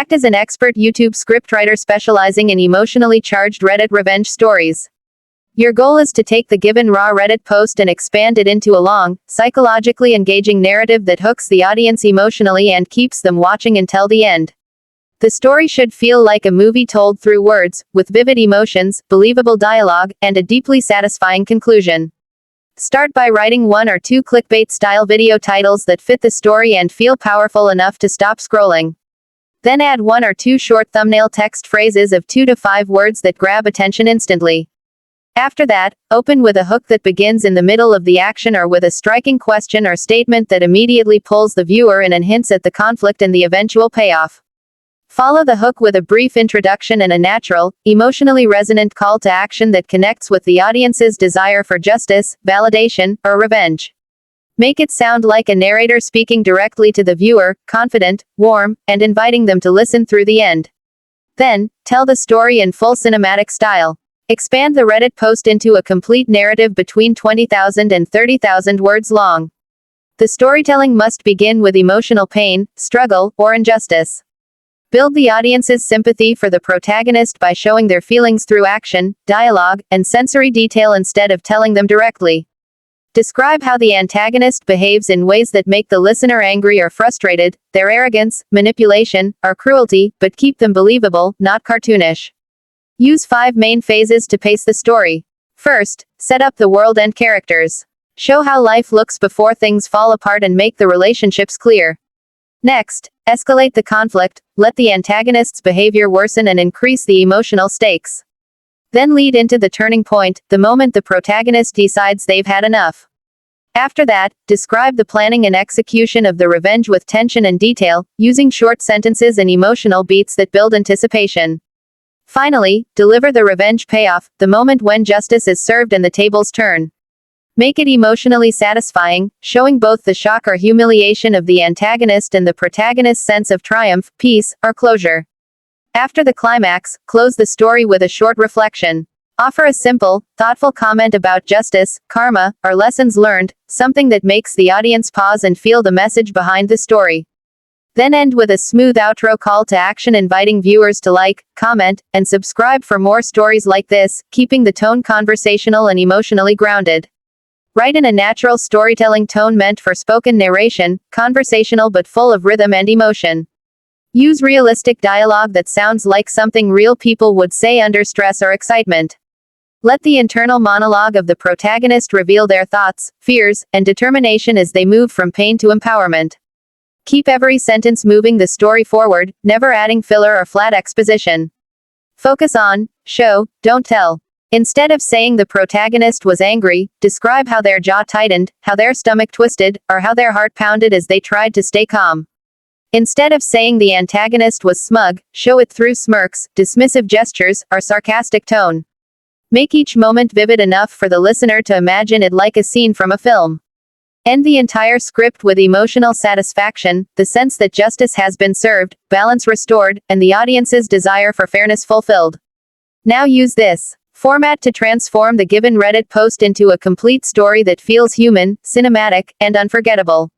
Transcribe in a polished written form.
Act as an expert YouTube scriptwriter specializing in emotionally charged Reddit revenge stories. Your goal is to take the given raw Reddit post and expand it into a long, psychologically engaging narrative that hooks the audience emotionally and keeps them watching until the end. The story should feel like a movie told through words, with vivid emotions, believable dialogue, and a deeply satisfying conclusion. Start by writing 1 or 2 clickbait-style video titles that fit the story and feel powerful enough to stop scrolling. Then add 1 or 2 short thumbnail text phrases of 2 to 5 words that grab attention instantly. After that, open with a hook that begins in the middle of the action or with a striking question or statement that immediately pulls the viewer in and hints at the conflict and the eventual payoff. Follow the hook with a brief introduction and a natural, emotionally resonant call to action that connects with the audience's desire for justice, validation, or revenge. Make it sound like a narrator speaking directly to the viewer, confident, warm, and inviting them to listen through the end. Then, tell the story in full cinematic style. Expand the Reddit post into a complete narrative between 20,000 and 30,000 words long. The storytelling must begin with emotional pain, struggle, or injustice. Build the audience's sympathy for the protagonist by showing their feelings through action, dialogue, and sensory detail instead of telling them directly. Describe how the antagonist behaves in ways that make the listener angry or frustrated, their arrogance, manipulation, or cruelty, but keep them believable, not cartoonish. Use 5 main phases to pace the story. First, set up the world and characters. Show how life looks before things fall apart and make the relationships clear. Next, escalate the conflict, let the antagonist's behavior worsen and increase the emotional stakes. Then lead into the turning point, the moment the protagonist decides they've had enough. After that, describe the planning and execution of the revenge with tension and detail, using short sentences and emotional beats that build anticipation. Finally, deliver the revenge payoff, the moment when justice is served and the tables turn. Make it emotionally satisfying, showing both the shock or humiliation of the antagonist and the protagonist's sense of triumph, peace, or closure. After the climax, close the story with a short reflection. Offer a simple, thoughtful comment about justice, karma, or lessons learned, something that makes the audience pause and feel the message behind the story. Then end with a smooth outro call to action inviting viewers to like, comment, and subscribe for more stories like this, keeping the tone conversational and emotionally grounded. Write in a natural storytelling tone meant for spoken narration, conversational but full of rhythm and emotion. Use realistic dialogue that sounds like something real people would say under stress or excitement. Let the internal monologue of the protagonist reveal their thoughts, fears, and determination as they move from pain to empowerment. Keep every sentence moving the story forward, never adding filler or flat exposition. Focus on, show, don't tell. Instead of saying the protagonist was angry, describe how their jaw tightened, how their stomach twisted, or how their heart pounded as they tried to stay calm. Instead of saying the antagonist was smug, show it through smirks, dismissive gestures, or sarcastic tone. Make each moment vivid enough for the listener to imagine it like a scene from a film. End the entire script with emotional satisfaction, the sense that justice has been served, balance restored, and the audience's desire for fairness fulfilled. Now use this format to transform the given Reddit post into a complete story that feels human, cinematic, and unforgettable.